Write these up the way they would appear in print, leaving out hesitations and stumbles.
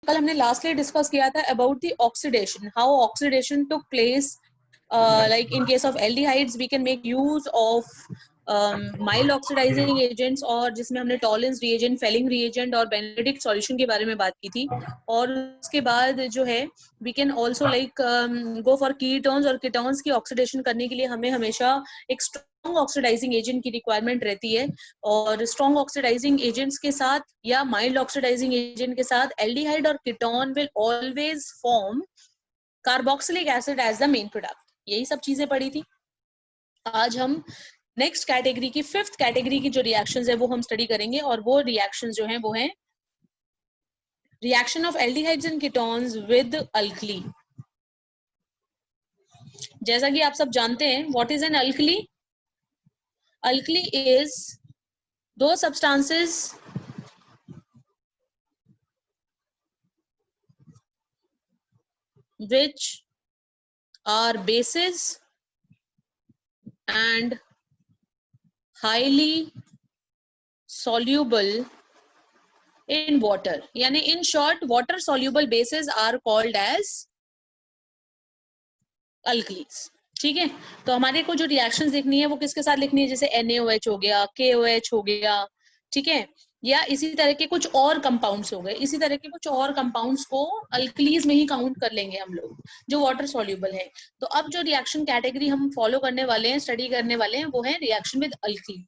कल हमने lastly discuss किया था about the oxidation, how oxidation took place like in case of aldehydes we can make use of mild oxidizing agents, और जिसमें हमने Tollens reagent, Fehling reagent और Benedict solution के बारे में बात की थी। और उसके बाद जो है we can also like go for ketones, और कीटोन्स की ऑक्सीडेशन करने के लिए हमें हमेशा एक स्ट्रॉन्ग ऑक्सीडाइजिंग एजेंट की रिक्वायरमेंट रहती है। और स्ट्रॉन्ग ऑक्सीडाइजिंग एजेंट्स के साथ या माइल्ड ऑक्सीडाइजिंग एजेंट के साथ एल्डिहाइड और ketone will always form carboxylic acid as the main product. यही सब चीजें पढ़ी थी। आज हम नेक्स्ट कैटेगरी की, फिफ्थ कैटेगरी की जो रिएक्शंस है वो हम स्टडी करेंगे, और वो रिएक्शंस जो हैं वो हैं reaction of aldehydes and ketones with alkali. जैसा कि आप सब जानते हैं, what is an alkali? Alkali is दो substances which are bases and highly soluble in water, यानी in short water soluble bases are called as alkalis। ठीक है, तो हमारे को जो रिएक्शंस लिखनी है वो किसके साथ लिखनी है? जैसे NaOH हो गया, KOH हो गया, ठीक है, या इसी तरह के कुछ और कंपाउंड्स हो गए। इसी तरह के कुछ और कंपाउंड्स को अल्कलीज में ही काउंट कर लेंगे हम लोग, जो वाटर सॉल्युबल है। तो अब जो रिएक्शन कैटेगरी हम फॉलो करने वाले हैं, स्टडी करने वाले हैं, वो है रिएक्शन विद अल्कली।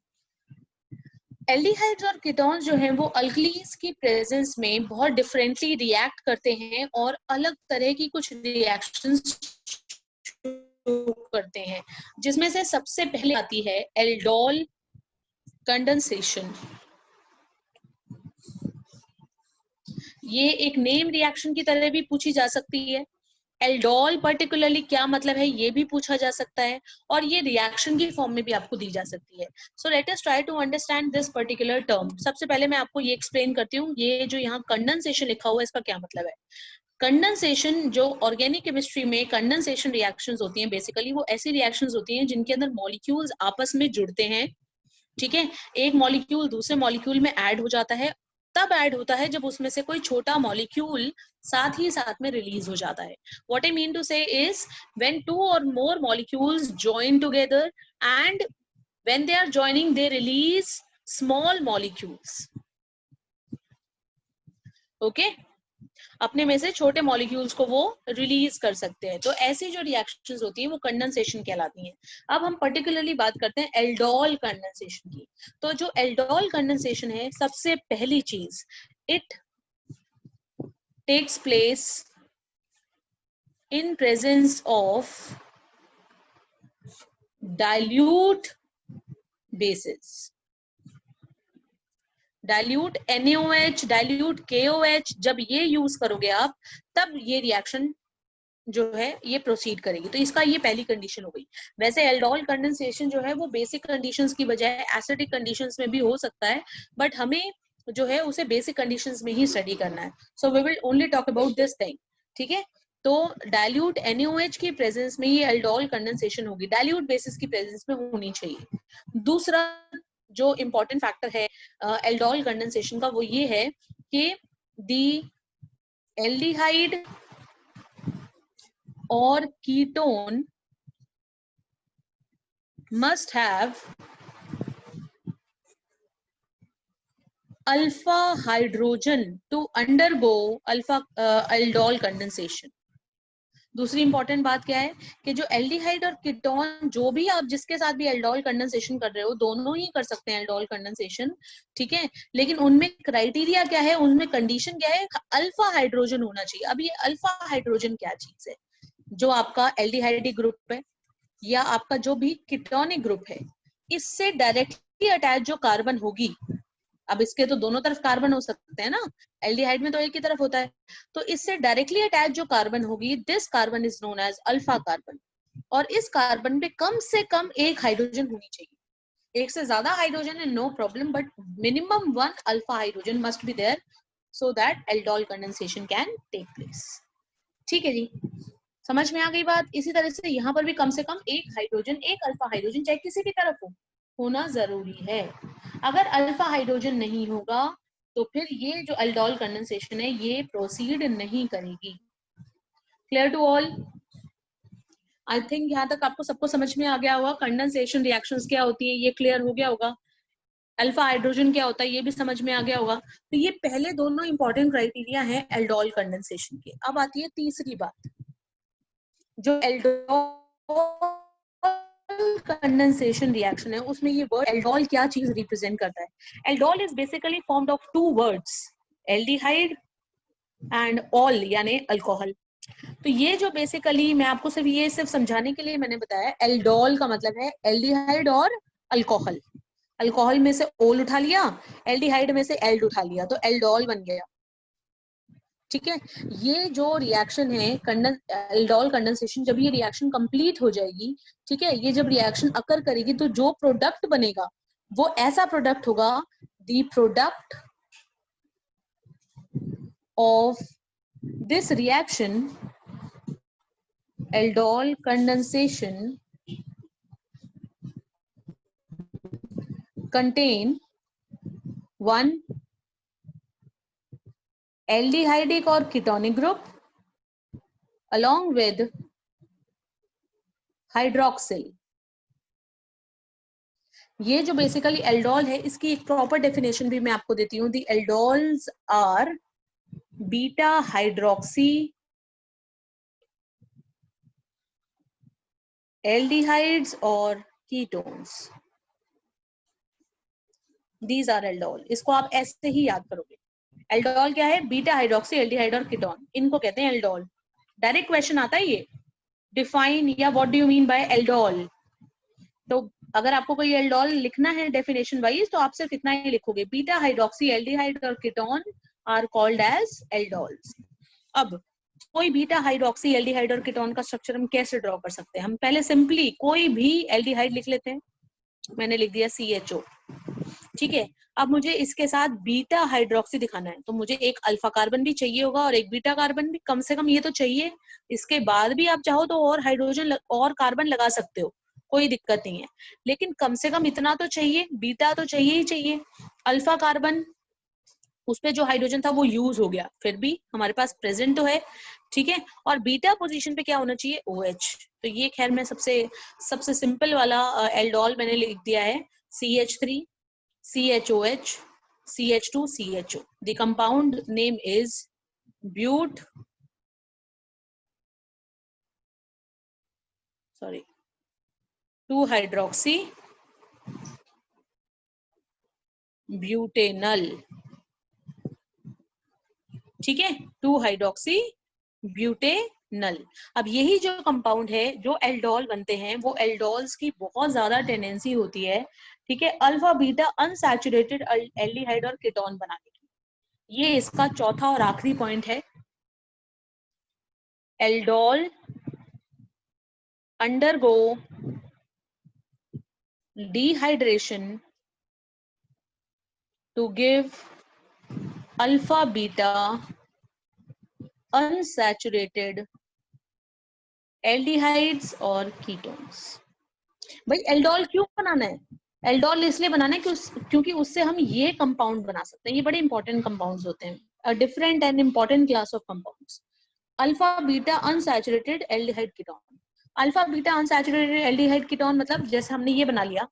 एल्डिहाइड्स और कीटोन्स जो हैं वो अल्कलीज की प्रेजेंस में बहुत डिफरेंटली रिएक्ट करते हैं और अलग तरह की कुछ रिएक्शंस करते हैं, जिसमें से सबसे पहले आती है एल्डोल कंडेंसेशन। ये एक नेम रिएक्शन की तरह भी पूछी जा सकती है। एल्डोल पर्टिकुलरली क्या मतलब है ये भी पूछा जा सकता है, और ये रिएक्शन की फॉर्म में भी आपको दी जा सकती है। So let us try to understand this particular term. सबसे पहले मैं आपको ये एक्सप्लेन करती हूँ, ये जो यहाँ कंडेंसेशन लिखा हुआ है इसका क्या मतलब है। कंडेंसेशन, जो ऑर्गेनिक केमिस्ट्री में कंडेंसेशन रिएक्शंस होती हैं, बेसिकली वो ऐसी रिएक्शंस होती हैं जिनके अंदर मॉलिक्यूल्स आपस में जुड़ते हैं। ठीक है, एक मॉलिक्यूल दूसरे मॉलिक्यूल में ऐड हो जाता है, तब ऐड होता है जब उसमें से कोई छोटा मॉलिक्यूल साथ ही साथ में रिलीज हो जाता है। What I mean to say is when two और more molecules join together and when they are joining they release small molecules. Okay, अपने में से छोटे मॉलिक्यूल्स को वो रिलीज कर सकते हैं। तो ऐसी जो रिएक्शंस होती हैं वो कंडेंसेशन कहलाती हैं। अब हम पर्टिकुलरली बात करते हैं एल्डोल कंडेंसेशन की। तो जो एल्डोल कंडेंसेशन है, सबसे पहली चीज, it takes place in presence of dilute bases. Dilute NaOH, dilute KOH, जब ये यूज करोगे आप, तब ये रिएक्शन जो है ये प्रोसीड करेगी। तो इसका ये पहली कंडीशन हो गई। वैसे एल्डोल कंडेंसेशन जो है वो बेसिक कंडीशंस की बजाय एसिडिक कंडीशंस में भी हो सकता है, बट हमें जो है उसे बेसिक कंडीशंस में ही स्टडी करना है। So we will only talk about this thing. ठीक है, तो डाइल्यूट NaOH की प्रेजेंस में ये एल्डोल कंडेंसेशन होगी, डाइल्यूट बेसिस की प्रेजेंस में होनी चाहिए। दूसरा जो इम्पोर्टेंट फैक्टर है एल्डोल कंडेंसेशन का, वो ये है कि दी एल्डिहाइड और ketone must have alpha hydrogen to undergo alpha aldol condensation। दूसरी इंपॉर्टेंट बात क्या है कि जो एल्डिहाइड और कीटोन, जो भी आप जिसके साथ भी एल्डोल कंडेंसेशन कर रहे हो, दोनों ही कर सकते हैं एल्डोल कंडेंसेशन। ठीक है, लेकिन उनमें क्राइटेरिया क्या है, उनमें कंडीशन क्या है, अल्फा हाइड्रोजन होना चाहिए। अब ये अल्फा हाइड्रोजन क्या चीज है? जो आपका एल्डिहाइड ग्रुप है या आपका जो भी कीटोनिक ग्रुप है, इससे डायरेक्टली अटैच जो कार्बन होगी, अब इसके तो दोनों तरफ कार्बन हो सकते हैं ना, एल्डिहाइड में तो एक ही तरफ होता है, तो इससे डायरेक्टली अटैच जो कार्बन होगी, this carbon is known as alpha carbon. और इस कार्बन पे कम से कम एक हाइड्रोजन होनी चाहिए। एक से ज्यादा हाइड्रोजन है no problem, but minimum one alpha hydrogen must be there so that aldol condensation can take place. ठीक है जी, समझ में आ गई बात? इसी तरह से यहाँ पर भी कम से कम एक हाइड्रोजन, एक अल्फा हाइड्रोजन, चाहे किसी भी तरफ हो, होना जरूरी है। अगर अल्फा हाइड्रोजन नहीं होगा तो फिर ये जो एल्डोल कंडेंसेशन है ये प्रोसीड नहीं करेगी। Clear to all? I think यहाँ तक आपको सबको समझ में आ गया होगा। कंडेंसेशन रिएक्शंस क्या होती है ये क्लियर हो गया होगा। अल्फा हाइड्रोजन क्या होता है ये भी समझ में आ गया होगा। तो ये पहले दोनों इंपॉर्टेंट क्राइटेरिया हैं एल्डोल कंडेंसेशन के। अब आती है तीसरी बात, जो एल्डोल कंडेंसेशन रिएक्शन है उसमें ये वर्ड एल्डोल क्या चीज रिप्रेजेंट करता है। Aldol is basically formed of two words, aldehyde and al यानी अल्कोहल। तो ये जो बेसिकली मैं आपको सिर्फ समझाने के लिए मैंने बताया, एल्डोल का मतलब है एल्डिहाइड और अल्कोहल। अल्कोहल में से ओल उठा लिया, एल्डिहाइड में से एल्ड उठा लिया, तो एल्डोल बन गया। ठीक है, ये जो रिएक्शन है एल्डोल कंडेंसेशन, जब ये रिएक्शन कंप्लीट हो जाएगी, ठीक है, ये जब रिएक्शन अकर करेगी तो जो प्रोडक्ट बनेगा वो ऐसा प्रोडक्ट होगा, the product of this reaction aldol condensation contain one aldehydic or ketonic group along with hydroxyl। ये जो बेसिकली एल्डोल है इसकी एक प्रॉपर डेफिनेशन भी मैं आपको देती हूँ। दी एल्डोल्स आर बीटा हाइड्रोक्सी एल्डिहाइड्स और कीटोन्स, दीज आर एल्डोल। इसको आप ऐसे ही याद करोगे। एल्डोल क्या है? बीटा हाइड्रोक्सी एल्डिहाइड और कीटोन, इनको कहते हैं एल्डोल। डायरेक्ट क्वेश्चन आता है ये, डिफाइन या what do you mean by aldol. तो अगर आपको कोई एल्डोल लिखना है डेफिनेशन वाइज तो आप सिर्फ इतना ही लिखोगे, बीटा हाइड्रोक्सी एल्डिहाइड और कीटोन आर कॉल्ड एज एल्डोल्स। अब कोई बीटा हाइड्रोक्सी एल्डिहाइड और कीटोन का स्ट्रक्चर हम कैसे ड्रॉ कर सकते हैं? हम पहले सिंपली कोई भी एल्डिहाइड लिख लेते हैं। मैंने लिख दिया CHO, ठीक है। अब मुझे इसके साथ बीटा हाइड्रोक्सी दिखाना है तो मुझे एक अल्फा कार्बन भी चाहिए होगा और एक बीटा कार्बन भी, कम से कम ये तो चाहिए। इसके बाद भी आप चाहो तो और हाइड्रोजन और कार्बन लगा सकते हो, कोई दिक्कत नहीं है, लेकिन कम से कम इतना तो चाहिए, बीटा तो चाहिए ही चाहिए। अल्फा कार्बन, उस पे जो हाइड्रोजन था वो यूज हो गया, फिर भी हमारे पास प्रेजेंट तो है, ठीक है। और बीटा पोजीशन पे क्या होना चाहिए? OH। तो ये खैर मैं सबसे सिंपल वाला एल्डोल मैंने लिख दिया है, CH3 CHOH CH2 CHO। The compound name is but 2-hydroxy butanol, ठीक है, 2-hydroxy butanol। अब यही जो कंपाउंड है, जो एल्डोल बनते हैं, वो एल्डोल्स की बहुत ज्यादा टेंडेंसी होती है, ठीक है, अल्फा बीटा अनसैचुरेटेड एल्डिहाइड और कीटोन बनाने की। ये इसका चौथा और आखिरी पॉइंट है। Aldol undergo dehydration to give alpha beta unsaturated aldehydes और कीटोन्स। भाई एल्डोल क्यों बनाना है? एल्डोल इसलिए बनाना है क्योंकि उससे हम ये कंपाउंड बना सकते हैं। ये बड़े इंपॉर्टेंट कंपाउंड्स होते हैं, a different and important class of compounds. Alpha beta unsaturated aldehyde ketone. Alpha beta unsaturated aldehyde ketone मतलब जैसे हमने ये बना लिया,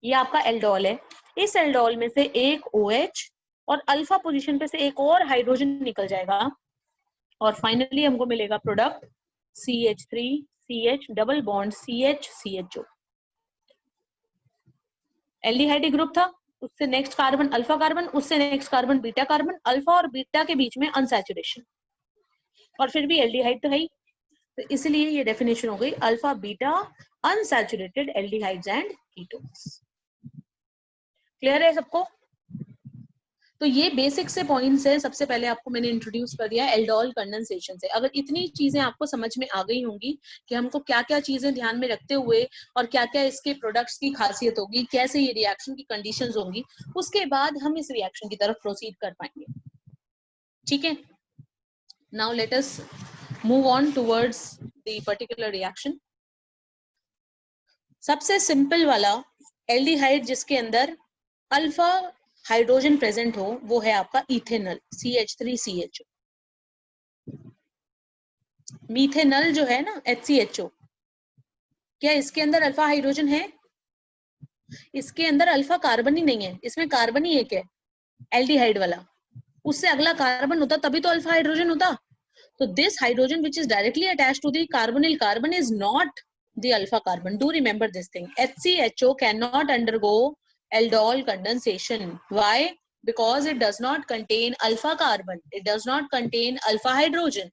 ये आपका एल्डोल है, इस एल्डोल में से एक OH और अल्फा पोजीशन पे से एक और हाइड्रोजन निकल जाएगा और फाइनली हमको मिलेगा product CH3CH double bond CH aldehyde group था, उससे नेक्स्ट कार्बन अल्फा कार्बन, उससे next carbon beta carbon, alpha और बीटा के बीच में अनसैचुरेशन, और फिर भी एल्डिहाइड तो है ही, तो इसलिए ये डेफिनेशन हो गई alpha beta unsaturated aldehydes and ketones. Clear है सबको? तो ये बेसिक से पॉइंट्स है, सबसे पहले आपको मैंने इंट्रोड्यूस कर दिया एल्डोल कंडेंसेशन से। अगर इतनी चीजें आपको समझ में आ गई होंगी कि हमको क्या क्या चीजें ध्यान में रखते हुए और क्या क्या इसके प्रोडक्ट्स की खासियत होगी, कैसे ये रिएक्शन की कंडीशंस होंगी, उसके बाद हम इस रिएक्शन की तरफ प्रोसीड कर पाएंगे, ठीक है। Now let us move on towards the particular reaction. सबसे सिंपल वाला एल्डिहाइड जिसके अंदर अल्फा हाइड्रोजन प्रेजेंट हो वो है आपका इथेनॉल CH3CHO। मीथेनॉल जो है ना HCHO, क्या इसके अंदर अल्फा हाइड्रोजन है? इसके अंदर अल्फा कार्बन ही नहीं है, इसमें कार्बन ही एक है एल्डिहाइड वाला, उससे अगला कार्बन होता तभी तो अल्फा हाइड्रोजन होता। तो this hydrogen which is directly attached to the carbonyl carbon is not the alpha carbon. Do remember this thing. HCHO cannot undergo aldol condensation. Why? Because it does not contain alpha carbon. It does not contain alpha hydrogen.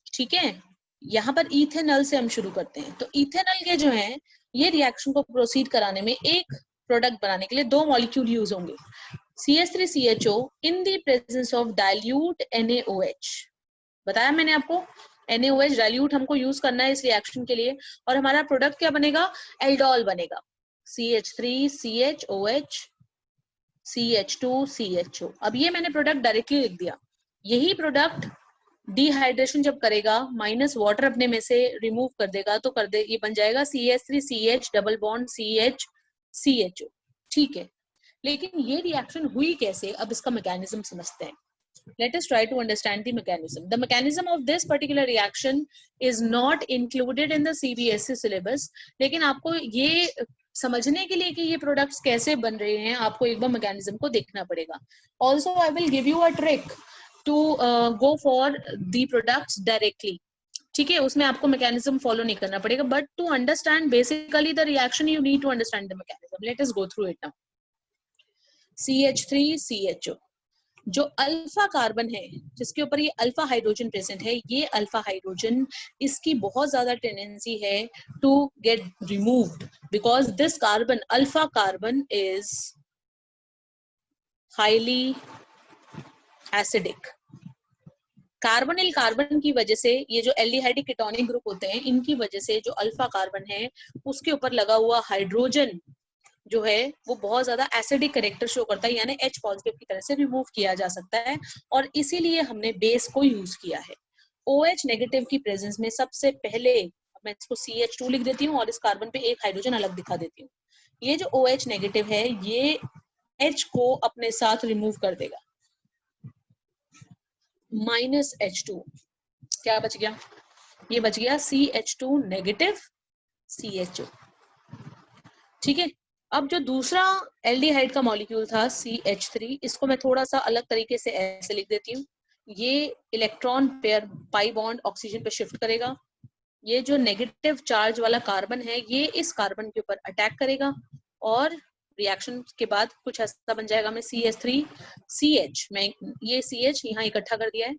ठीक है, यहाँ पर ethanol से हम शुरू करते हैं। तो इथेनॉल के जो हैं ये रिएक्शन को प्रोसीड कराने में एक प्रोडक्ट बनाने के लिए दो मॉलिक्यूल यूज होंगे, CH3CHO in the presence of dilute NaOH। बताया मैंने आपको, NaOH डाइल्यूट हमको यूज करना है इस रिएक्शन के लिए, और हमारा प्रोडक्ट क्या बनेगा? एल्डोल बनेगा, CH3CHOH CH2CHO। अब ये मैंने प्रोडक्ट डायरेक्टली लिख दिया। यही प्रोडक्ट डिहाइड्रेशन जब करेगा, माइनस वाटर अपने में से रिमूव कर देगा, तो कर दे ये बन जाएगा CH3CH डबल बॉन्ड CHCHO। ठीक है, लेकिन ये रिएक्शन हुई कैसे, अब इसका मैकेनिज्म समझते हैं। Let us try to understand the mechanism. The mechanism of this particular reaction is not included in the CBSE syllabus. लेकिन आपको ये समझने के लिए कि ये प्रोडक्ट्स कैसे बन रहे हैं, आपको एक बार मैकेनिज्म को देखना पड़ेगा। Also, I will give you a trick to go for the products directly. ठीक है, उसमें आपको मैकेनिज्म फॉलो नहीं करना पड़ेगा, but to understand basically the reaction you need to understand the mechanism. Let us go through it now. CH3CHO जो alpha carbon है, जिसके ऊपर ये अल्फा हाइड्रोजन प्रेजेंट है, ये अल्फा हाइड्रोजन इसकी बहुत ज्यादा टेंडेंसी है to get removed because this carbon alpha carbon is highly acidic. Carbonyl carbon की वजह से ये जो एल्डिहाइडिक कीटोनिक ग्रुप होते हैं, इनकी वजह से जो अल्फा कार्बन है उसके ऊपर लगा हुआ हाइड्रोजन जो है वो बहुत ज्यादा एसिडिक कैरेक्टर शो करता है, यानी H पॉजिटिव की तरह से रिमूव किया जा सकता है, और इसीलिए हमने बेस को यूज किया है। OH नेगेटिव की प्रेजेंस में सबसे पहले मैं इसको CH2 लिख देती हूँ और इस कार्बन पे एक हाइड्रोजन अलग दिखा देती हूँ। ये जो OH नेगेटिव है ये H को अपने साथ रिमूव कर देगा, माइनस H2 क्या बच गया? ये बच गया CH2 नेगेटिव CHO। ठीक है, अब जो दूसरा एल्डिहाइड का मॉलिक्यूल था CH3, इसको मैं थोड़ा सा अलग तरीके से ऐसे लिख देती हूँ। ये electron pair pi bond oxygen पे शिफ्ट करेगा, ये जो नेगेटिव चार्ज वाला कार्बन है ये इस कार्बन के ऊपर अटैक करेगा, और रिएक्शन के बाद कुछ ऐसा बन जाएगा। मैं CH3CH, मैं ये CH यहाँ इकट्ठा कर दिया है,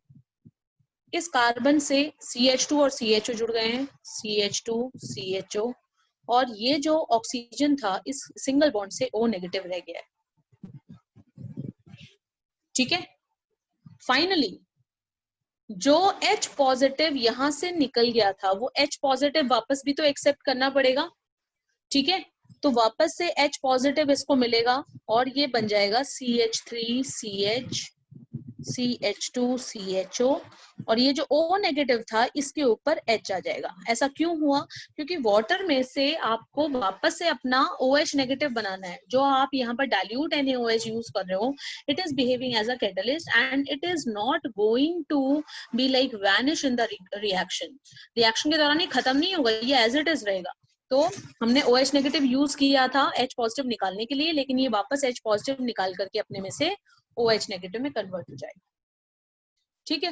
इस कार्बन से CH2 और CHO जुड़ गए हैं, CH2CHO, और ये जो ऑक्सीजन था इस सिंगल बॉन्ड से O नेगेटिव रह गया है। ठीक है, फाइनली जो H पॉजिटिव यहां से निकल गया था वो H पॉजिटिव वापस भी तो एक्सेप्ट करना पड़ेगा। ठीक है, तो वापस से H पॉजिटिव इसको मिलेगा और ये बन जाएगा CH3CH CH2CHO, और ये जो O नेगेटिव था इसके ऊपर H आ जाएगा। ऐसा क्यों हुआ? क्योंकि वाटर में से आपको वापस से अपना OH नेगेटिव बनाना है। जो आप यहाँ पर डाइल्यूट NaOH यूज कर रहे हो, it is behaving as a catalyst and it is not going to be like vanish in the reaction. Reaction के दौरान ये खत्म नहीं होगा, ये एज इट इज रहेगा। तो हमने OH नेगेटिव यूज किया था H पॉजिटिव निकालने के लिए, लेकिन ये वापस H पॉजिटिव निकाल करके अपने में से OH नेगेटिव में कन्वर्ट हो जाएगा। ठीक है,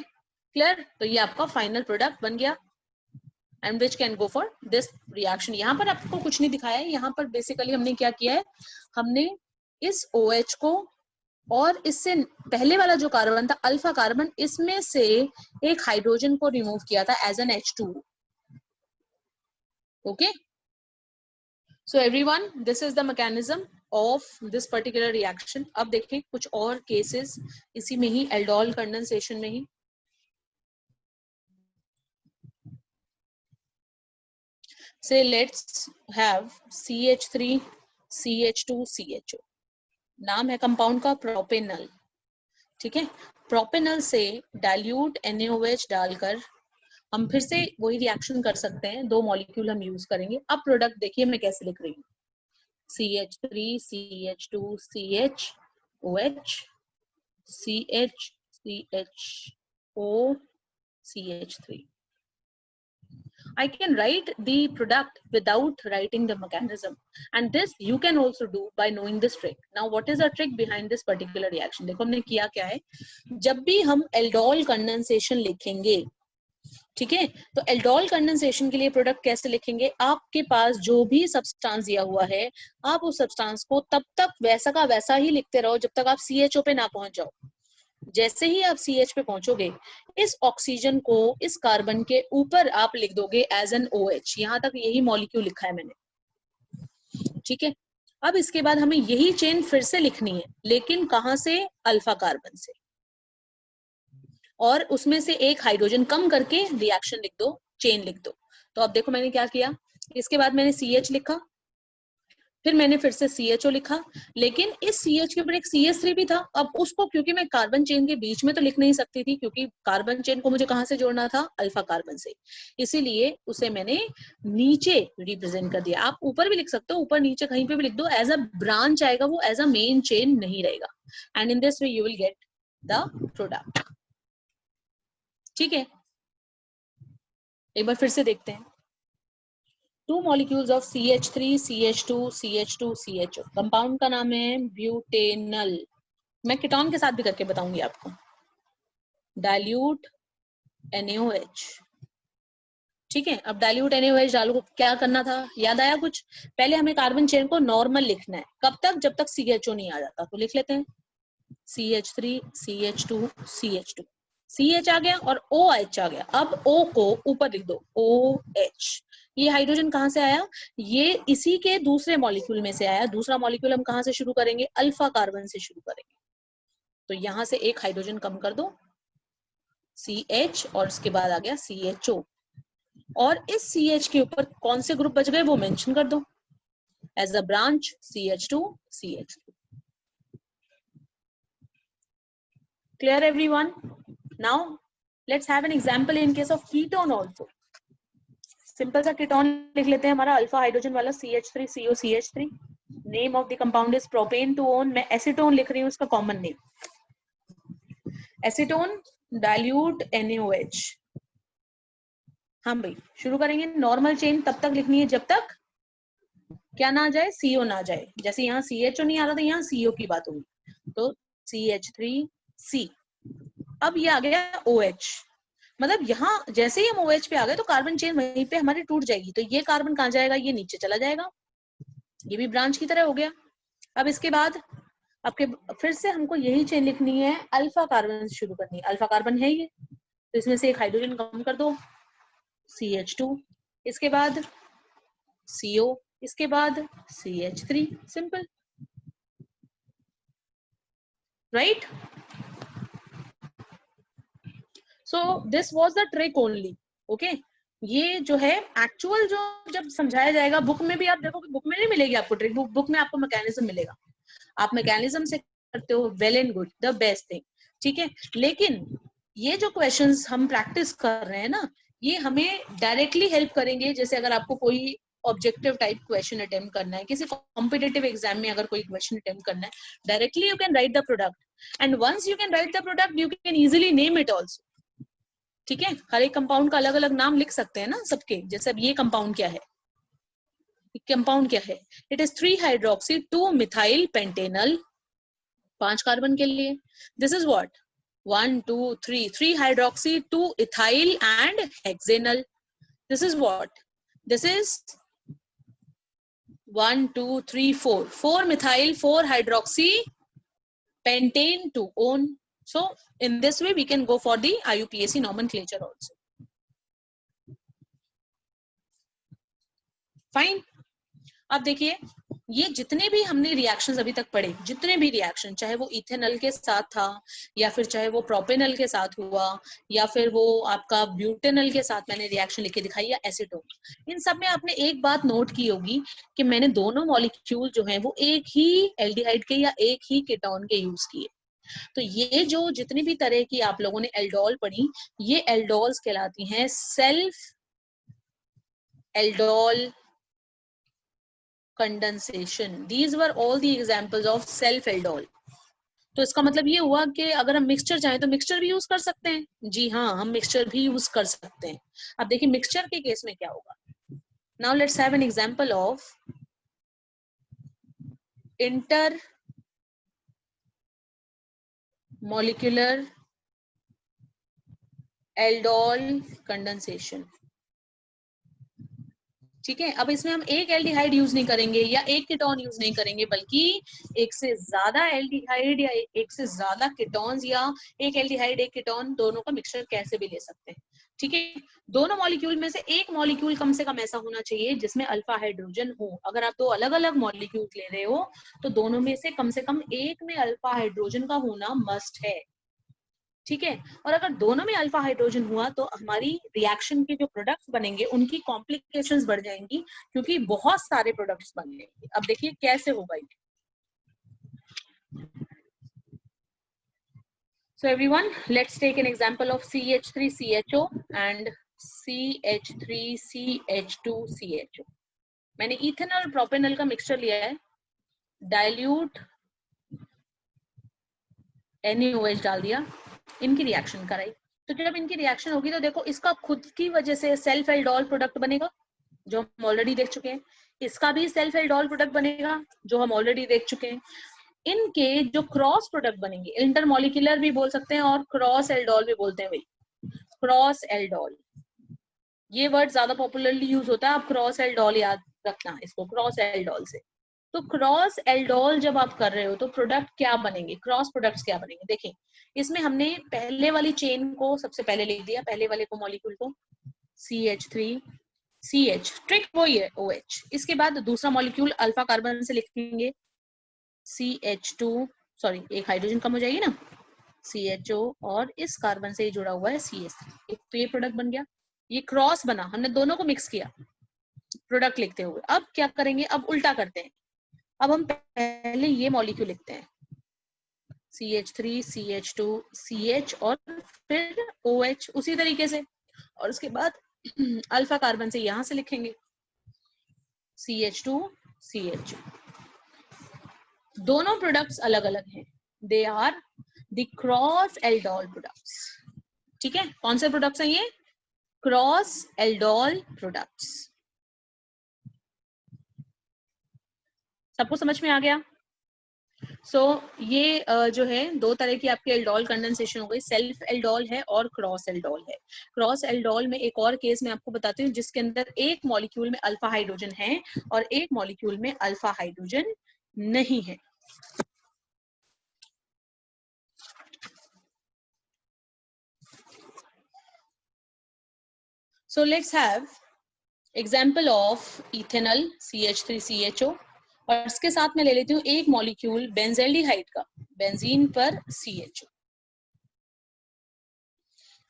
क्लियर? तो ये आपका फाइनल प्रोडक्ट बन गया and which can go for this reaction. यहाँ पर आपको कुछ नहीं दिखाया है, यहाँ पर बेसिकली हमने क्या किया है, हमने इस OH को और इससे पहले वाला जो कार्बन था अल्फा कार्बन, इसमें से एक हाइड्रोजन को रिमूव किया था as an H2। Okay, so everyone, this is the mechanism of this particular reaction. अब देखें कुछ और केसेस इसी में ही, एल्डोल कंडेंसेशन में ही। से let's have CH3 CH2 CHO, नाम है कंपाउंड का प्रोपेनल। ठीक है, प्रोपेनल से डाइल्यूट NaOH डालकर हम फिर से वही रिएक्शन कर सकते हैं, दो मॉलिक्यूल हम यूज करेंगे। अब प्रोडक्ट देखिए मैं कैसे लिख रही हूँ, CH3 CH2 CHOH CH CHO CH3. I can write the product without writing the mechanism, and this you can also do by knowing this trick. Now what is the trick behind this particular reaction? देखो हमने किया क्या है, जब भी हम aldol condensation लिखेंगे, ठीक है, तो एल्डोल कंडेंसेशन के लिए प्रोडक्ट कैसे लिखेंगे, आपके पास जो भी सब्सटेंस दिया हुआ है आप उस सब्सटेंस को तब तक वैसा का वैसा ही लिखते रहो जब तक आप CHO पे ना पहुंच जाओ। जैसे ही आप CH पे पहुंचोगे, इस ऑक्सीजन को इस कार्बन के ऊपर आप लिख दोगे एज एन OH। यहां तक यही मॉलिक्यूल लिखा है मैंने, ठीक है। अब इसके बाद हमें यही चेन फिर से लिखनी है, लेकिन कहां से, अल्फा कार्बन से, और उसमें से एक हाइड्रोजन कम करके रिएक्शन लिख दो, चेन लिख दो। तो अब देखो मैंने क्या किया, इसके बाद मैंने CH लिखा, फिर मैंने फिर से CHO लिखा, लेकिन इस CH के ऊपर एक CH3 भी था। अब उसको क्योंकि मैं कार्बन चेन के बीच में तो लिख नहीं सकती थी, क्योंकि कार्बन चेन को मुझे कहां से जोड़ना था, अल्फा कार्बन से, इसीलिए उसे मैंने नीचे रिप्रेजेंट कर दिया। आप ऊपर भी लिख सकते हो, ऊपर नीचे कहीं पे भी लिख दो, एज अ ब्रांच आएगा वो, एज अ मेन चेन नहीं रहेगा। And in this way you will get the product, ठीक है। एक बार फिर से देखते हैं, 2 molecules of CH3 CH2 CH2 CHO, compound का नाम है ब्यूटेनल। मैं कीटोन के साथ भी करके बताऊंगी आपको, डाइल्यूट NaOH, ठीक है। अब डाइल्यूट NaOH डालो को क्या करना था, याद आया कुछ, पहले हमें कार्बन चेन को नॉर्मल लिखना है, कब तक, जब तक CHO नहीं आ जाता। तो लिख लेते हैं CH3 CH2 CH2, CH आ गया और OH आ गया। अब O को ऊपर लिख दो, OH। ये हाइड्रोजन कहां से आया, ये इसी के दूसरे मॉलिक्यूल में से आया। दूसरा मॉलिक्यूल हम कहां से शुरू करेंगे, अल्फा कार्बन से शुरू करेंगे। तो यहां से एक हाइड्रोजन कम कर दो, CH, और उसके बाद आ गया CHO, और इस CH के ऊपर कौन से ग्रुप बच गए वो मेंशन कर दो, as a branch CH2 CH2। Clear everyone? Now let's have an example in case of ketone also. Simple सा कीटोन लिख लेते हैं, हमारा अल्फा हाइड्रोजन वाला CH3CO CH3। Name of the compound is propane two own. मैं acetone लिख रही हूँ, इसका common name acetone, dilute NaOH। हाँ भाई, शुरू करेंगे नॉर्मल चेन, तब तक लिखनी है जब तक क्या ना आ जाए, CO ना आ जाए। जैसे यहाँ CHO नहीं आ रहा था, यहाँ CO की बात होगी, तो CH3C। अब ये आ गया OH, मतलब यहाँ जैसे ही हम OH पे आ गए तो कार्बन चेन वहीं पे हमारी टूट जाएगी। तो ये कार्बन कहाँ जाएगा, ये नीचे चला जाएगा, ये भी ब्रांच की तरह हो गया। अब इसके बाद आपके फिर से हमको यही चेन लिखनी है, अल्फा कार्बन से शुरू करनी है। अल्फा कार्बन है ये, तो इसमें से एक हाइड्रोजन कम कर दो, CH2, इसके बाद CO, इसके बाद CH3, simple, right. So this was the trick only, okay. ये जो है एक्चुअल, जो जब समझाया जाएगा बुक में भी, आप देखो बुक में नहीं मिलेगी आपको ट्रिक, बुक में आपको मैकेनिज्म मिलेगा, आप मैकेनिज्म से करते हो, well and good, the best thing, ठीक है। लेकिन ये जो क्वेश्चंस हम प्रैक्टिस कर रहे हैं ना, ये हमें डायरेक्टली हेल्प करेंगे। जैसे अगर आपको कोई ऑब्जेक्टिव टाइप क्वेश्चन अटेम्प्ट करना है, किसी कॉम्पिटिटिव एग्जाम में अगर कोई क्वेश्चन अटेम्प्ट करना है, directly you can write the product, and once you can write the product you can easily name it also, ठीक है। हर एक कंपाउंड का अलग अलग नाम लिख सकते हैं ना सबके। जैसे अब ये कंपाउंड क्या है, कंपाउंड क्या है, it is 3 hydroxy 2 methyl pentanal, 5 carbon के लिए। This is what, 1 2 3, 3 hydroxy 2 ethyl and hexanal. This is what, this is 1 2 3 4, 4 methyl 4 hydroxy pentane to own. So in this way we can go for the IUPAC nomenclature also. Fine. अब देखिए, ये जितने भी हमने reactions अभी तक पढ़े, जितने भी रिएक्शन, चाहे वो इथेनॉल के साथ था, या फिर चाहे वो प्रोपेनॉल के साथ हुआ, या फिर वो आपका ब्यूटेनॉल के साथ मैंने रिएक्शन लिख के दिखाई, या एसीटोन, इन सब में आपने एक बात नोट की होगी कि मैंने दोनों मॉलिक्यूल जो हैं वो एक ही एल्डिहाइड के या एक ही कीटोन के यूज किए। तो ये जो जितनी भी तरह की आप लोगों ने एल्डोल पढ़ी, ये एल्डोल्स कहलाती हैं self aldol condensation, these were all the examples of self aldol. तो इसका मतलब ये हुआ कि अगर हम मिक्सचर चाहें तो मिक्सचर भी यूज कर सकते हैं। जी हाँ, हम मिक्सचर भी यूज कर सकते हैं। अब देखिए मिक्सचर के केस में क्या होगा। Now let's have an example of inter molecular aldol condensation. ठीक है, अब इसमें हम एक एल्डिहाइड यूज नहीं करेंगे या एक कीटोन यूज नहीं करेंगे, बल्कि एक से ज्यादा एल्डिहाइड या एक से ज्यादा कीटोन्स या एक एल्डिहाइड एक कीटोन दोनों का मिक्सचर कैसे भी ले सकते हैं। ठीक है, दोनों मॉलिक्यूल में से एक मॉलिक्यूल कम से कम ऐसा होना चाहिए जिसमें अल्फा हाइड्रोजन हो। अगर आप दो अलग अलग मॉलिक्यूल ले रहे हो तो दोनों में से कम एक में अल्फा हाइड्रोजन का होना मस्ट है। ठीक है, और अगर दोनों में अल्फा हाइड्रोजन हुआ तो हमारी रिएक्शन के जो प्रोडक्ट्स बनेंगे उनकी कॉम्प्लिकेशंस बढ़ जाएंगी, क्योंकि बहुत सारे प्रोडक्ट्स बनेंगे। अब देखिए कैसे होगा ये। So everyone, let's take an example of CH3CHO and CH3CH2CHO. मैंने इथेनॉल और प्रोपेनॉल का मिक्सचर लिया है, डाइल्यूट NaOH डाल दिया, इनकी रिएक्शन कराई। तो जब इनकी रिएक्शन होगी तो देखो इसका खुद की वजह से सेल्फ एल्डोल प्रोडक्ट बनेगा जो हम ऑलरेडी देख चुके हैं, इसका भी सेल्फ एल्डोल प्रोडक्ट बनेगा जो हम ऑलरेडी देख चुके हैं। इनके जो क्रॉस प्रोडक्ट बनेंगे, इंटरमॉलिक्यूलर भी बोल सकते हैं और क्रॉस एल्डोल भी बोलते हैं भाई, क्रॉस एल्डोल, ये वर्ड ज्यादा पॉपुलरली यूज होता है। आप क्रॉस एल्डोल याद रखना इसको, क्रॉस एल्डोल से। तो क्रॉस एल्डोल जब आप कर रहे हो तो प्रोडक्ट क्या बनेंगे, क्रॉस प्रोडक्ट्स क्या बनेंगे। देखें इसमें हमने पहले वाली चेन को सबसे पहले लिख दिया, पहले वाले को मॉलिक्यूल को CH3CH, ट्रिक वही है OH। इसके बाद दूसरा मॉलिक्यूल अल्फा कार्बन से लिखेंगे CH2, सॉरी एक हाइड्रोजन कम हो जाएगी ना, CHO, और इस कार्बन से जुड़ा हुआ है CH3। तो ये प्रोडक्ट बन गया, ये क्रॉस बना, हमने दोनों को मिक्स किया प्रोडक्ट लिखते हुए। अब क्या करेंगे, अब उल्टा करते हैं। अब हम पहले ये मॉलिक्यूल लिखते हैं CH3 CH2 CH और फिर OH उसी तरीके से, और उसके बाद अल्फा कार्बन से यहां से लिखेंगे CH2 CH। दोनों प्रोडक्ट्स अलग अलग हैं, they are the cross aldol products. ठीक है, कौन से प्रोडक्ट्स हैं ये, क्रॉस एल्डोल प्रोडक्ट्स। सबको समझ में आ गया। ये जो है दो तरह की आपकी एल्डोल कंडेंसेशन हो गई, सेल्फ एल्डोल है और क्रॉस एल्डोल है। क्रॉस एल्डोल में एक और केस मैं आपको बताती हूँ जिसके अंदर एक मॉलिक्यूल में अल्फा हाइड्रोजन है और एक मॉलिक्यूल में अल्फा हाइड्रोजन नहीं है। So let's have example of ethanol CH3CHO, और इसके साथ मैं ले लेती हूँ एक मॉलिक्यूल बेंजेल्डिहाइड का, बेंजीन पर CHO।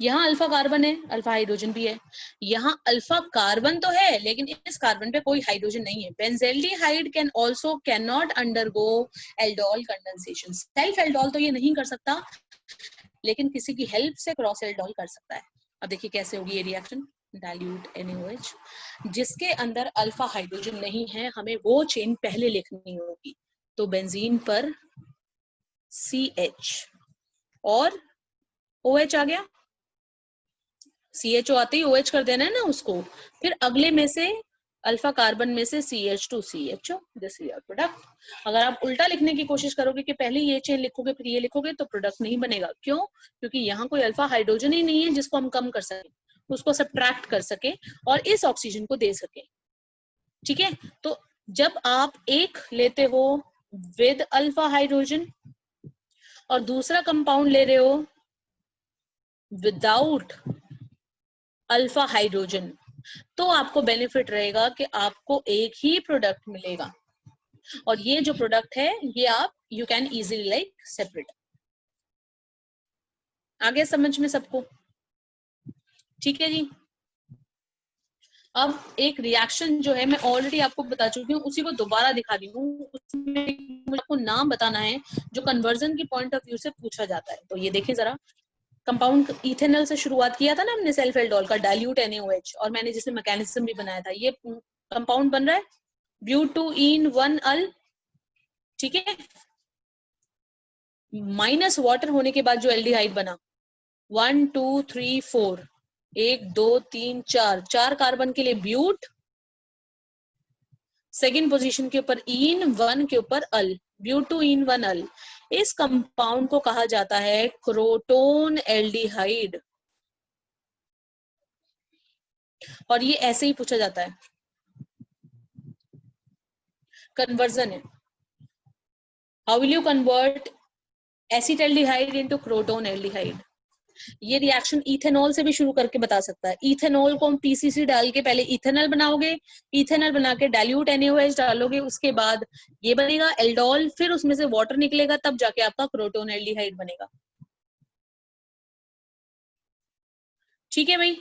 यहाँ अल्फा कार्बन है, अल्फा हाइड्रोजन भी है। यहाँ अल्फा कार्बन तो है लेकिन इस कार्बन पे कोई हाइड्रोजन नहीं है। Benzaldehyde can also can not undergo aldol condensation. Self aldol तो ये नहीं कर सकता लेकिन किसी की हेल्प से क्रॉस एल्डोल कर सकता है। अब देखिए कैसे होगी ये रिएक्शन, डाइल्यूट NaOH, जिसके अंदर अल्फा हाइड्रोजन नहीं है, हमें वो चेन पहले लिखनी होगी। तो बेंजीन पर CH और OH आ गया, CHO आते ही OH कर देना है ना उसको, फिर अगले में से अल्फा कार्बन में से CH2 CHO, this is your product. अगर आप उल्टा लिखने की कोशिश करोगे कि पहले ये चेन लिखोगे फिर ये लिखोगे तो प्रोडक्ट नहीं बनेगा। क्यों, क्योंकि यहाँ कोई अल्फा हाइड्रोजन ही नहीं है जिसको हम कम कर सके, उसको सब्ट्रैक्ट कर सके और इस ऑक्सीजन को दे सके। ठीक है, तो जब आप एक लेते हो विद अल्फा हाइड्रोजन और दूसरा कंपाउंड ले रहे हो विदाउट अल्फा हाइड्रोजन, तो आपको बेनिफिट रहेगा कि आपको एक ही प्रोडक्ट मिलेगा और ये जो प्रोडक्ट है ये आप you can easily like separate. आगे समझ में सबको, ठीक है जी। अब एक रिएक्शन जो है मैं ऑलरेडी आपको बता चुकी हूँ, उसी को दोबारा दिखा दी हूँ। उसमें मुझे आपको नाम बताना है जो कन्वर्जन की पॉइंट ऑफ व्यू से पूछा जाता है। तो ये देखें जरा, कंपाउंड इथेनॉल से शुरुआत किया था ना हमने सेल्फ एल्डोल का, डाइल्यूट NaOH, और मैंने जिसमें मैकेनिज्म भी बनाया था, ये कंपाउंड बन रहा है ब्यूटूइन 1 अल, ठीक है, माइनस वाटर होने के बाद जो एल्डिहाइड बना 1 2 3 4, 1 2 3 4, 4 कार्बन के लिए ब्यूट, सेकेंड पोजीशन के ऊपर इन, 1 के ऊपर अल, ब्यूटूइन 1 अल। इस कंपाउंड को कहा जाता है क्रोटोन एल्डिहाइड, और ये ऐसे ही पूछा जाता है, कन्वर्जन है। How will you convert acetaldehyde into croton aldehyde? ये रिएक्शन इथेनॉल से भी शुरू करके बता सकता है। इथेनॉल को हम पीसीसी डाल के पहले इथेनॉल बनाओगे, इथेनॉल बना के डाइल्यूट NaOH डालोगे, उसके बाद ये बनेगा एल्डोल, फिर उसमें से वाटर निकलेगा, तब जाके आपका क्रोटोन एल्डिहाइड बनेगा। ठीक है भाई,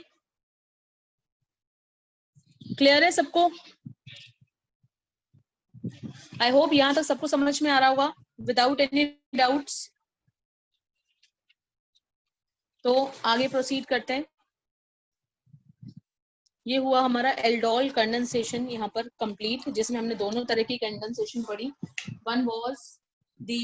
क्लियर है सबको? आई होप यहां तक सबको समझ में आ रहा होगा विदाउट एनी डाउट्स। तो आगे प्रोसीड करते हैं। ये हुआ हमारा एल्डोल कंडेंसेशन यहाँ पर कंप्लीट, जिसमें हमने दोनों तरह की कंडेंसेशन पढ़ी। One was the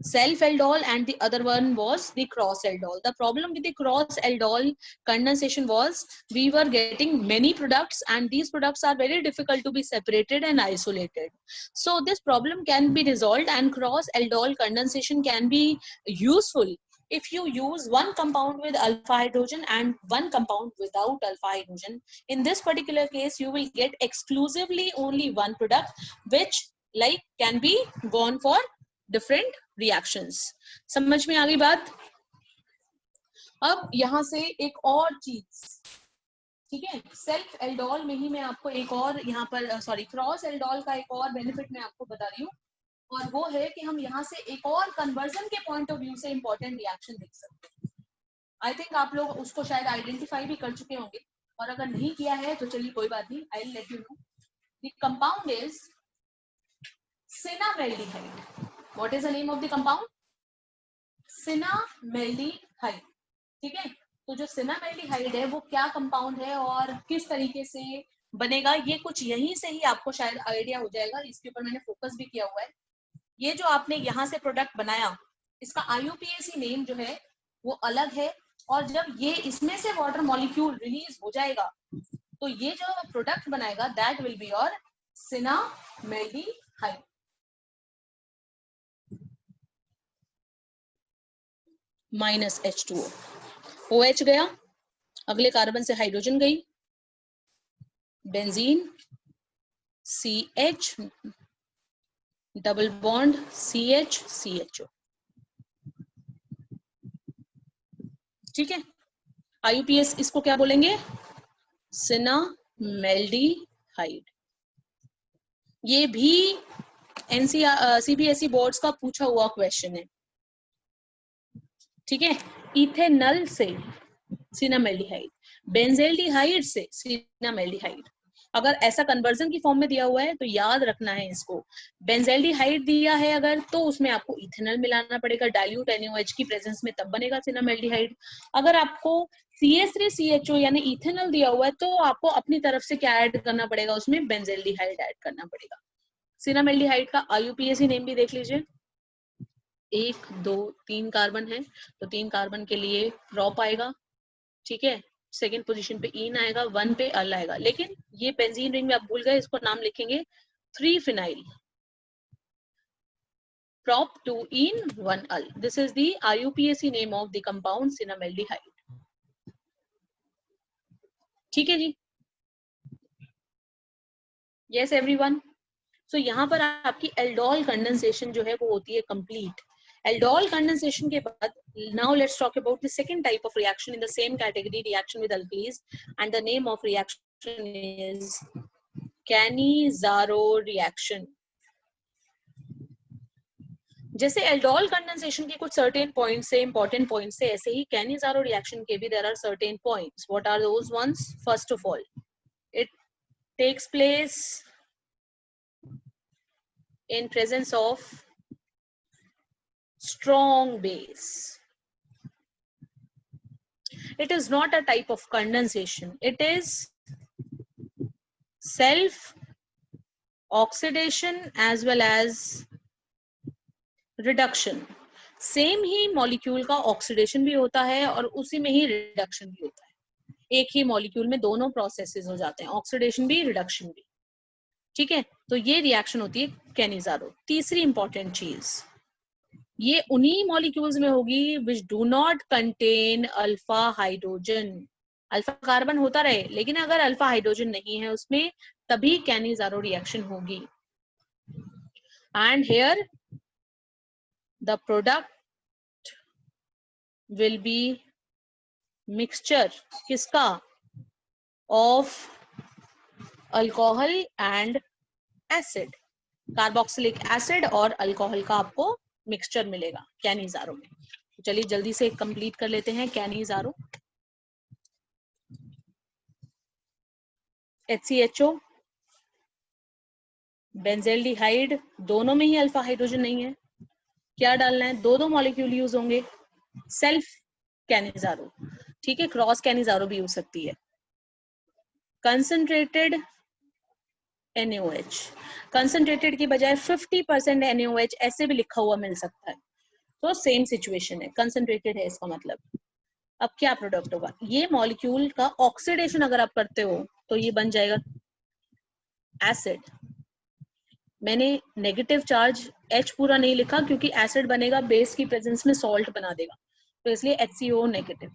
self aldol and the other one was the cross aldol. The problem with the cross aldol condensation was we were getting many products and these products are very difficult to be separated and isolated. So this problem can be resolved and cross aldol condensation can be useful if you use one compound with alpha hydrogen and one compound without alpha hydrogen. In this particular case you will get exclusively only one product which like can be gone for different reactions. समझ में आ गई बात? अब यहां से एक और चीज, ठीक है, सेल्फ एल्डोल में ही मैं आपको एक और यहाँ पर सॉरी क्रॉस एल्डोल का एक और बेनिफिट मैं आपको बता रही हूँ, और वो है कि हम यहाँ से एक और कन्वर्जन के पॉइंट ऑफ व्यू से इंपॉर्टेंट रिएक्शन देख सकते हैं। आई थिंक आप लोग उसको शायद आइडेंटिफाई भी कर चुके होंगे, और अगर नहीं किया है तो चलिए कोई बात नहीं, I will let you know. The compound is cinnamaldehyde. What is the name of the compound? Cinnamaldehyde. ठीक है, तो जो सिनामेल्डिहाइड है वो क्या कंपाउंड है और किस तरीके से बनेगा, ये कुछ यहीं से ही आपको शायद आइडिया हो जाएगा। इसके ऊपर मैंने फोकस भी किया हुआ है। ये जो आपने यहाँ से प्रोडक्ट बनाया, इसका IUPAC नेम जो है वो अलग है, और जब ये इसमें से वाटर मॉलिक्यूल रिलीज हो जाएगा तो ये जो प्रोडक्ट बनाएगा that will be your cinnamaldehyde. Minus H2O, OH गया, अगले कार्बन से हाइड्रोजन गई, benzene CH, double bond CH CHO। ठीक है, IUPAC इसको क्या बोलेंगे? सिनामेल्डिहाइड। ये भी CBSE बोर्ड्स का पूछा हुआ क्वेश्चन है। ठीक है, इथेनॉल से सिनामेल्डिहाइड, बेंजेल्डिहाइड से सिनामेल्डिहाइड। अगर ऐसा कन्वर्जन की फॉर्म में दिया हुआ है तो याद रखना है इसको। बेंजेल्डिहाइड दिया है अगर, तो उसमें आपको इथेनॉल मिलाना पड़ेगा डाइल्यूट NaOH की प्रेजेंस में, तब बनेगा सिनामेल्डिहाइड। अगर आपको CH3CHO यानी इथेनॉल दिया हुआ है तो आपको अपनी तरफ से क्या ऐड करना पड़ेगा, उसमें बेंजेल्डिहाइड ऐड करना पड़ेगा। सिनामेल्डिहाइड का IUPAC नेम भी देख लीजिए। 1 2 3 कार्बन है तो 3 कार्बन के लिए प्रॉप आएगा, ठीक है, सेकेंड पोजीशन पे इन आएगा, 1 पे अल आएगा। लेकिन ये बेंजीन रिंग में आप भूल गए, इसको नाम लिखेंगे 3 phenyl prop 2 in 1 al. This is the IUPAC name of the compound cinnamaldehyde. ठीक है जी, यस एवरीवन। सो यहाँ पर आपकी एल्डोल कंडेंसेशन जो है वो होती है कंप्लीट। एल्डोल कंडेंसेशन के बाद now let's talk about the second type of reaction in the same category, reaction with alkenes, and the name of reaction is Cannizzaro reaction। जैसे एल्डोल कंडेंसेशन के कुछ सर्टेन पॉइंट्स से, important points से, ऐसे ही Cannizzaro reaction के भी there are certain points. What are those ones? First of all, it takes place in presence of strong base. It is not a type of condensation, it is self oxidation as well as reduction. Same ही molecule का oxidation भी होता है और उसी में ही reduction भी होता है। एक ही मॉलिक्यूल में दोनों प्रोसेसेस हो जाते हैं, ऑक्सीडेशन भी रिडक्शन भी। ठीक है, तो ये रिएक्शन होती है कैनिजारो। तीसरी इंपॉर्टेंट चीज, ये उन्हीं मॉलिक्यूल्स में होगी which do not contain alpha hydrogen. Alpha carbon होता रहे लेकिन अगर अल्फा हाइड्रोजन नहीं है उसमें, तभी कैनिजारो रिएक्शन होगी। And here the product will be mixture किसका, of alcohol and acid. Carboxylic acid और अल्कोहल का आपको मिक्सचर मिलेगा कैनिजारो में। तो चलिए जल्दी से कंप्लीट कर लेते हैं कैनिजारो। HCHO, बेंजेल्डिहाइड, दोनों में ही अल्फा हाइड्रोजन नहीं है, क्या डालना है, दो मॉलिक्यूल यूज होंगे, सेल्फ कैनिजारो। ठीक है, क्रॉस कैनिजारो भी हो सकती है। कंसंट्रेटेड NaOH, कंसंट्रेटेड की बजाय 50% NaOH ऐसे भी लिखा हुआ मिल सकता है, तो सेम सिचुएशन है, कंसंट्रेटेड है इसका मतलब। अब क्या प्रोडक्ट होगा, ये मॉलिक्यूल का ऑक्सीडेशन अगर आप करते हो तो ये बन जाएगा एसिड। मैंने नेगेटिव चार्ज H पूरा नहीं लिखा क्योंकि एसिड बनेगा बेस की प्रेजेंस में सॉल्ट बना देगा, तो इसलिए HCO नेगेटिव।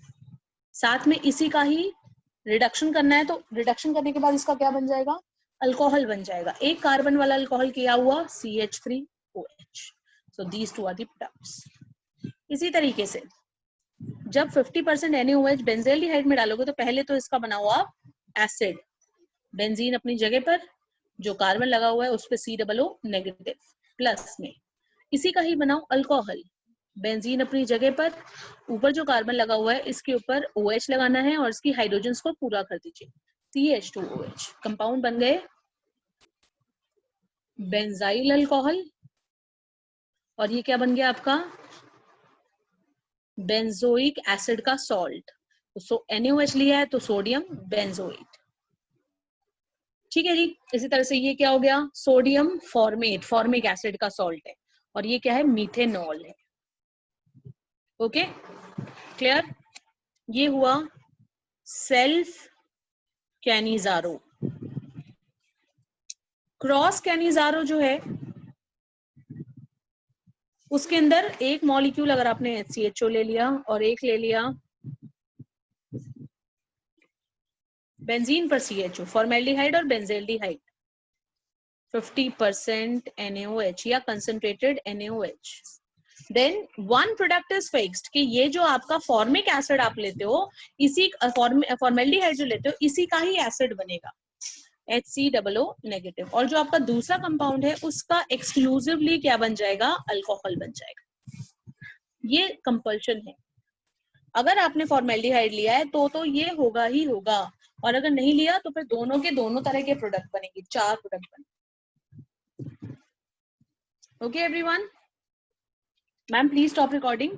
साथ में इसी का ही रिडक्शन करना है, तो रिडक्शन करने के बाद इसका क्या बन जाएगा, अल्कोहल बन जाएगा। एक कार्बन वाला अल्कोहल किया हुआ CH3OH। So these two are the products. इसी तरीके से जब 50% NaOH बेंजेल्डिहाइड में डालोगे तो पहले तो इसका बना हुआ एसिड, बेंजीन अपनी जगह पर, जो कार्बन लगा हुआ है उस पर COO नेगेटिव प्लस में, इसी का ही बनाओ अल्कोहल, बेंजीन अपनी जगह पर, ऊपर जो कार्बन लगा हुआ है इसके ऊपर OH लगाना है और इसकी हाइड्रोजन्स को पूरा कर दीजिए, CH2OH। कंपाउंड बन गए बेंजाइल अल्कोहल, और ये क्या बन गया आपका, बेंजोइक एसिड का सॉल्ट। तो NaOH लिया है तो सोडियम बेंजोएट। ठीक है जी, इसी तरह से ये क्या हो गया, सोडियम फॉर्मेट, फॉर्मिक एसिड का सॉल्ट है, और ये क्या है, मीथेनॉल है। ओके क्लियर, ये हुआ सेल्फ कैनिजारो। क्रॉस कैनिजारो जो है उसके अंदर एक मॉलिक्यूल अगर आपने HCHO ले लिया और एक ले लिया बेंजीन पर CHO, फॉर्मेल्डिहाइड और बेंजेल्डिहाइड, 50% NaOH या concentrated NaOH, then one product is fixed कि ये जो आपका फॉर्मिक एसिड आप लेते हो, इसी फॉर्मेल्डिहाइड जो लेते हो इसी का ही एसिड बनेगा, HCOO नेगेटिव, और जो आपका दूसरा कंपाउंड है उसका एक्सक्लूसिवली क्या बन जाएगा, अल्कोहल बन जाएगा। ये कंपल्शन है, अगर आपने फॉर्मेल्डिहाइड लिया है तो ये होगा ही होगा, और अगर नहीं लिया तो फिर दोनों के दोनों तरह के प्रोडक्ट बनेंगे, 4 प्रोडक्ट बनेंगे। Okay everyone, ma'am please stop recording.